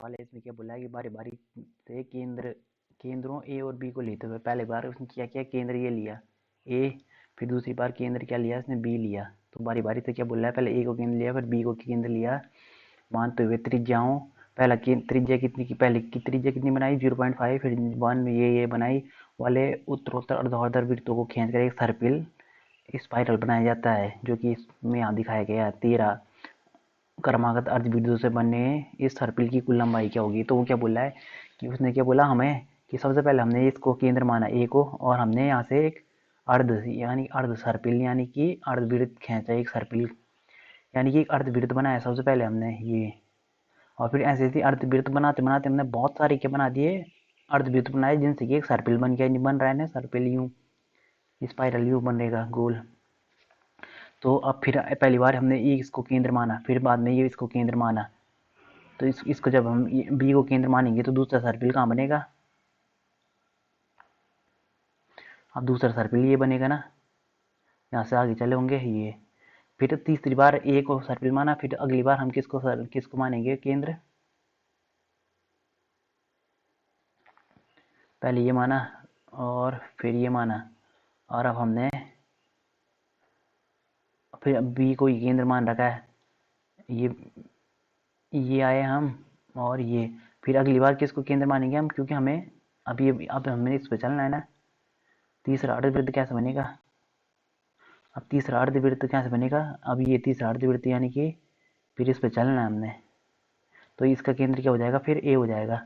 वाले इसमें क्या बोला है कि बारी बारी से केंद्रों ए और बी को लेते हुए पहले बार उसने क्या किया, केंद्र ये लिया ए, फिर दूसरी बार केंद्र क्या लिया, इसने बी लिया। तो बारी बारी से क्या बोल रहा है, पहले ए को केंद्र लिया, फिर बी को केंद्र लिया, मानते हुए त्रिज्याओं, पहला त्रिज्या कितनी की, पहले की त्रिज्या कितनी बनाई 0.5, फिर 1 ये बनाई वाले उत्तरोत्तर अर्धोर्धर वृत्तों को खींच कर एक सर्पिल स्पाइरल बनाया जाता है, जो कि इसमें यहाँ दिखाया गया है। 13 क्रमागत अर्धवृत्तों से बने इस सर्पिल की कुल लंबाई क्या होगी। तो वो क्या बोला है कि उसने क्या बोला हमें कि सबसे पहले हमने इसको केंद्र माना ए को, और हमने यहाँ से एक अर्ध सर्पिल यानी कि अर्धवृत्त खींचा, एक सर्पिल यानी कि एक अर्धवृत्त बनाया सबसे पहले हमने ये, और फिर ऐसे ऐसे अर्धवृत्त बनाते बनाते हमने बहुत सारे क्या बना दिए, अर्धवृत्त बनाए, जिनसे कि एक सर्पिल बन गया, नहीं बन रहा है ना सर्पिल, यूं स्पाइरल यूं बनेगा गोल। तो अब फिर पहली बार हमने ये इसको केंद्र माना, फिर बाद में ये इसको केंद्र माना, तो इसको जब हम बी को केंद्र मानेंगे तो दूसरा सर्पिल कहाँ बनेगा, अब दूसरा सर्पिल ये बनेगा ना, यहाँ से आगे चले होंगे ये। फिर तीसरी बार ए को सर्पिल माना, फिर अगली बार हम किसको मानेंगे केंद्र, पहले ये माना और फिर ये माना, और अब हमने फिर बी को केंद्र मान रखा है, ये आए हम, और ये फिर अगली बार किसको केंद्र मानेंगे हम, क्योंकि हमें अब हमें इस पर चलना है ना। तीसरा अर्धवृत्त कैसे बनेगा, अब तीसरा अर्धवृत्त कैसे बनेगा, अब ये तीसरा अर्धवृत्त यानी कि फिर इस पर चलना है हमने, तो इसका केंद्र क्या हो जाएगा, फिर ए हो जाएगा।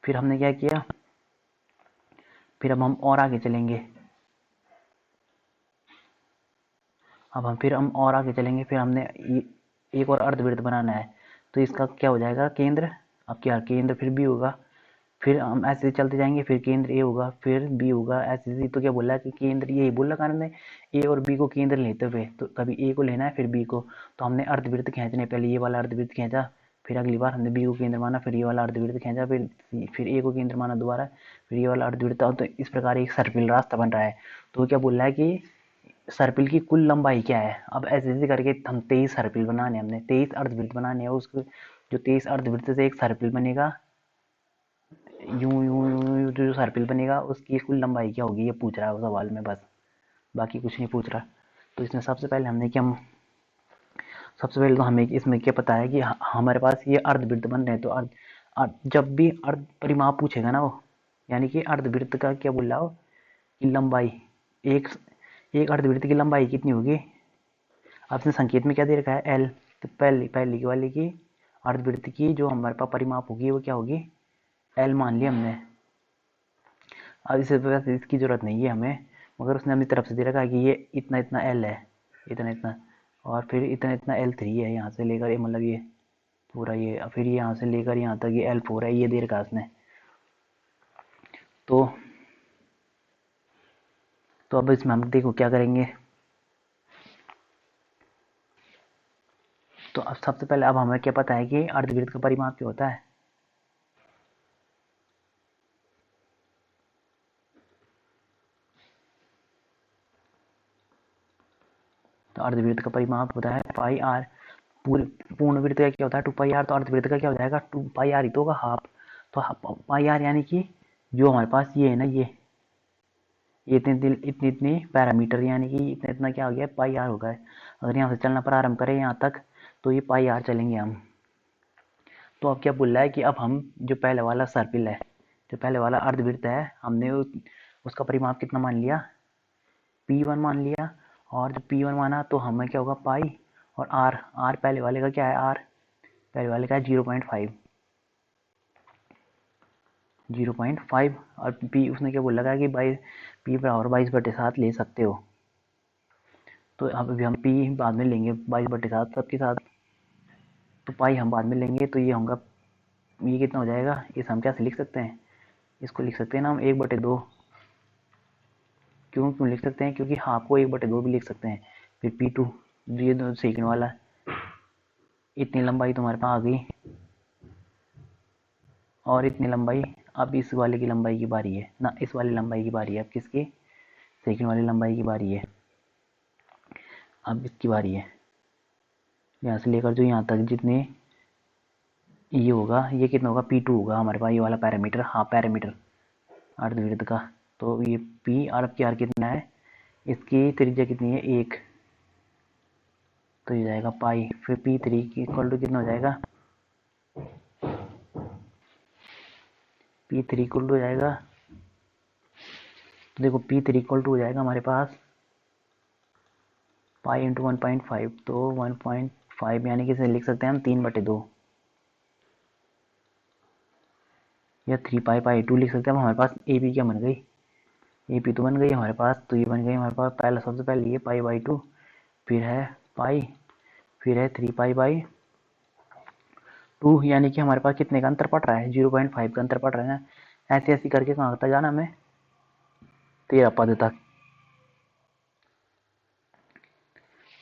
फिर हमने क्या किया, फिर अब हम और आगे चलेंगे, फिर हम और आगे चलेंगे, फिर हमने एक और अर्धवृत्त बनाना है, तो इसका क्या हो जाएगा केंद्र, अब क्या केंद्र फिर बी होगा, फिर हम ऐसे चलते जाएंगे, फिर केंद्र ए होगा, फिर बी होगा, ऐसे। तो क्या बोला है कि केंद्र यही बोला कारण ने ए और बी को केंद्र लेते हुए, तो कभी ए को लेना है फिर बी को, तो हमने अर्धवृत्त खींचने, पहले ये वाला अर्धवृत्त खींचा, फिर अगली बार हमने बी को केंद्र माना, फिर ये वाला अर्धवृत्त खींचा, फिर ए को केंद्र माना दोबारा, फिर ये वाला अर्धवृत्त, तो इस प्रकार एक सर्पिल रास्ता बन रहा है। तो क्या बोल रहा है कि सर्पिल की कुल लंबाई क्या है। अब ऐसे ऐसे करके हम 23 सर्पिल बनाने, हमने 23 अर्धवृत्त बनाने हैं, उसको जो 23 अर्धवृत्त से एक सर्पिल बनेगा, यूं यूं यूं जो सर्पिल बनेगा उसकी कुल लंबाई क्या होगी, ये पूछ रहा है सवाल में, बस बाकी कुछ नहीं पूछ रहा। तो इसमें सबसे पहले हमने क्या, सबसे पहले तो हमें इसमें क्या पता है कि हमारे पास ये अर्धवृत्त बन रहे हैं, तो जब भी अर्ध परिमाप पूछेगा ना वो, यानी कि अर्धवृत्त का क्या बोल रहा हो कि लंबाई, एक एक अर्धवृत्त की लंबाई कितनी होगी, आपने संकेत में क्या दे रखा है एल, तो पहली वाली की अर्धवृत्त की जो हमारे पास परिमाप होगी वो क्या होगी, एल मान लिया हमने। अब इसे वैसे इसकी जरूरत नहीं है हमें, मगर उसने अपनी तरफ से दे रखा है कि ये इतना इतना एल है, इतना इतना, और फिर इतना इतना एल थ्री है, यहाँ से लेकर ये मतलब ये पूरा ये, फिर यहाँ से लेकर यहाँ तक ये एल फोर है, ये दे रखा उसने। तो अब इसमें हम देखो क्या करेंगे, तो अब सबसे पहले अब हमें क्या पता है कि अर्धवृत्त का परिमाप क्या होता है। तो अर्धवृत्त का परिमाप होता है पाई आर, पूरे पूर्ण वृत्त का क्या होता है 2 पाई आर, तो अर्धवृत्त का क्या हो जाएगा 2 पाई आर ही तो होगा हाफ, तो पाई आर यानी कि जो हमारे पास ये है ना, ये इतनी इतनी इतनी पैरामीटर, यानी कि इतना इतना क्या हो गया पाई आर होगा। अगर यहाँ से चलना प्रारंभ करें यहाँ तक, तो ये पाई आर चलेंगे हम। तो अब क्या बोल रहा है कि अब हम जो पहले वाला सर्पिल है, जो पहले वाला अर्धवृत्त है, हमने उसका परिमाप कितना मान लिया, P1 मान लिया, और जब P1 माना तो हमें क्या होगा पाई, और आर पहले वाले का क्या है, आर पहले वाले का है 0.5, 0.5, और पी उसने क्या बोल लगा कि पी बराबर 22/7 ले सकते हो। तो अब हम पी बाद में लेंगे 22/7 सबके साथ, तो पाई हम बाद में लेंगे, तो ये होगा, ये कितना हो जाएगा, इस हम कैसे लिख सकते हैं, इसको लिख सकते हैं ना हम 1/2। क्यों क्यों लिख सकते हैं, क्योंकि हाफ को 1/2 भी लिख सकते हैं। फिर P2 ये सेकंड वाला, इतनी लंबाई तुम्हारे पास आ गई, और इतनी लंबाई, अब इस वाले की लंबाई की बारी है ना, इस वाली लंबाई की बारी है, अब किसकी, सेकंड वाली लंबाई की बारी है, अब इसकी बारी है, यहाँ से लेकर जो यहाँ तक जितने ये होगा, ये कितना होगा, P2 होगा हमारे पास, ये वाला पैरामीटर, हाँ पैरामीटर अर्धवृत्त का। तो ये P और Q कितना है, इसकी त्रिज्या कितनी है, 1, तो ये जाएगा पाई। फिर P3 की इक्वल टू कितना हो जाएगा, P3 इक्वल टू हो जाएगा, तो देखो P3 इक्वल टू हो जाएगा हमारे पास पाई इंटू 1.5, तो 1.5 यानी कि इसे लिख सकते हैं हम 3/2 या 3 पाई/2 लिख सकते हैं। हमारे पास ए पी क्या बन गई, ए पी तो बन गई हमारे पास, तो ये बन गई हमारे पास पहला, सबसे पहले ये पाई/2, फिर है पाई, फिर है 3 पाई/2, यानी कि हमारे पास कितने का अंतर पड़ रहा है, 0.5 का अंतर पड़ रहा है ना। ऐसे ऐसे करके कहाँ तक जाना हमें, 13 पद तक,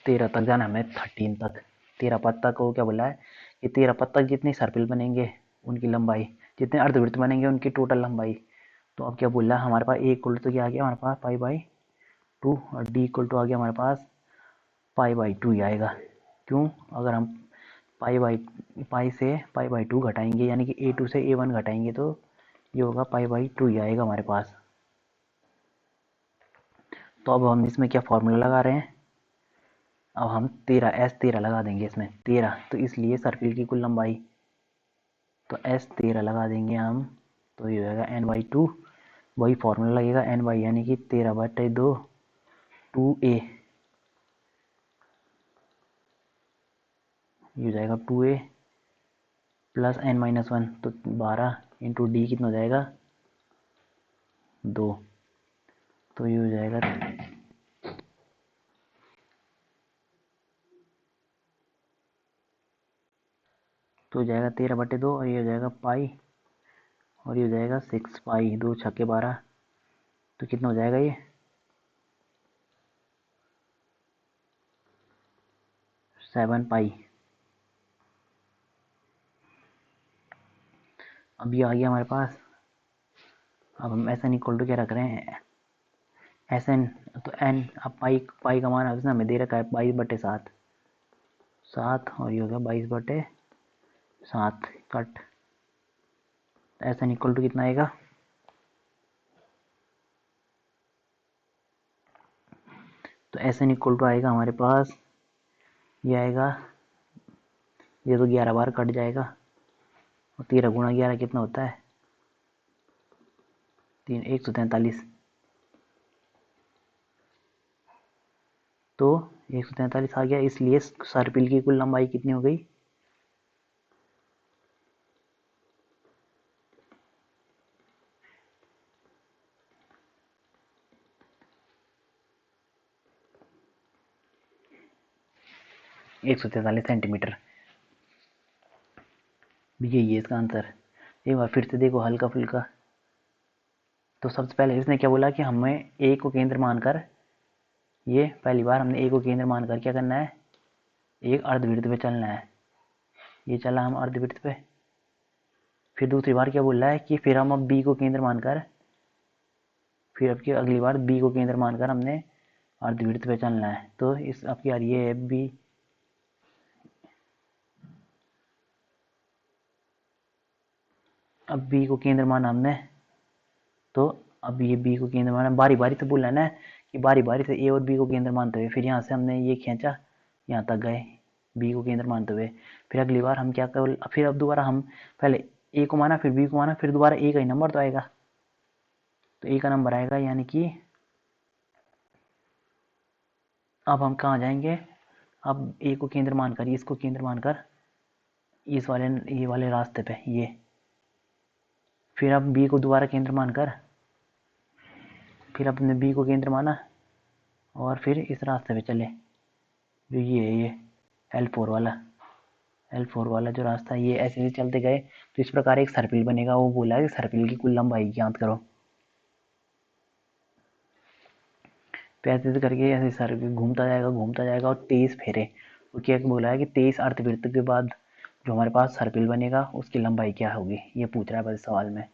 13 तक जाना हमें, 13 तक, 13 पद तक। वो क्या बोला है कि 13 पद तक जितने सर्पिल बनेंगे उनकी लंबाई, जितने अर्धवृत्त बनेंगे उनकी टोटल लंबाई। तो अब क्या बोल रहा है हमारे पास, ए इक्वल तो क्या आ गया हमारे पास पाई/2, और डी इक्वल टू आ गया हमारे पास पाई/2 ही आएगा। क्यों, अगर हम पाई से पाई/2 घटाएंगे, यानी कि A2 से A1 घटाएंगे, तो ये होगा पाई/2 ही आएगा हमारे पास। तो अब हम इसमें क्या फॉर्मूला लगा रहे हैं, अब हम 13 लगा देंगे इसमें 13, तो इसलिए सर्किल की कुल लंबाई, तो S13 लगा देंगे हम, तो ये हो जाएगा N/2, वही फॉर्मूला लगेगा N/, यानी कि 13/2 2A, ये हो जाएगा 2A प्लस N-1, तो 12 इंटू डी कितना हो जाएगा, 2, तो ये हो जाएगा, तो हो जाएगा 13/2, और ये हो जाएगा पाई, और ये हो जाएगा 6 पाई, 2 छक्के 12, तो कितना हो जाएगा ये 7 पाई। अब ये आ गया हमारे पास। अब हम एस एन इक्वल टू क्या रख रहे हैं, एस एन, तो एन, अब पाई पाई का मान उसने हमें दे रखा है 22/7, 7, और ये हो गया 22/7 cut, S N equal to कितना आएगा, तो एस एन इक्वल टू आएगा हमारे पास, ये आएगा, ये तो 11 बार कट जाएगा, और 13 गुणा 11 कितना होता है, 143, तो 143 आ गया। इसलिए सर्पिल की कुल लंबाई कितनी हो गई, 143 सेंटीमीटर। यही है इसका आंसर। एक बार फिर से देखो हल्का फुल्का। तो सबसे पहले इसने क्या बोला कि हमें ए को केंद्र मानकर, ये पहली बार हमने ए को केंद्र मानकर क्या करना है, एक अर्धवृत्त पे चलना है। ये चला हम अर्धवृत्त पे। फिर दूसरी बार क्या बोल रहा है कि फिर हम अब बी को केंद्र मानकर, फिर अब की अगली बार बी को केंद्र मानकर हमने अर्धवृत्त पे चलना है। तो इस अब यार ये है बी, अब बी को केंद्र माना हमने, तो अब ये बी को केंद्र माना, बारी बारी से बोलना है ना कि बारी बारी से ए और बी को केंद्र मानते हुए, फिर यहाँ से हमने ये खींचा, यहाँ तक गए बी को केंद्र मानते हुए। फिर अगली बार हम क्या कर, फिर अब दोबारा हम पहले ए को माना, फिर बी को माना, फिर दोबारा ए का ही नंबर तो आएगा, तो ए का नंबर आएगा, यानी कि अब हम कहाँ जाएंगे, अब ए को केंद्र मानकर, इसको केंद्र मानकर इस वाले, ये वाले रास्ते पे ये, फिर अब बी को दोबारा केंद्र मानकर, फिर अपने बी को केंद्र माना, और फिर इस रास्ते पे चले, जो ये है, ये L4 वाला जो रास्ता है, ये ऐसे ही चलते गए, तो इस प्रकार एक सर्पिल बनेगा। वो बोला है कि सर्पिल की कुल लंबाई ज्ञात करो। तो ऐसे करके ऐसे सर्पिल घूमता जाएगा और 23 फेरे, वो क्या बोला है कि 23 अर्धवृत्त के बाद जो हमारे पास सर्पिल बनेगा उसकी लंबाई क्या होगी, ये पूछ रहा है बस सवाल में।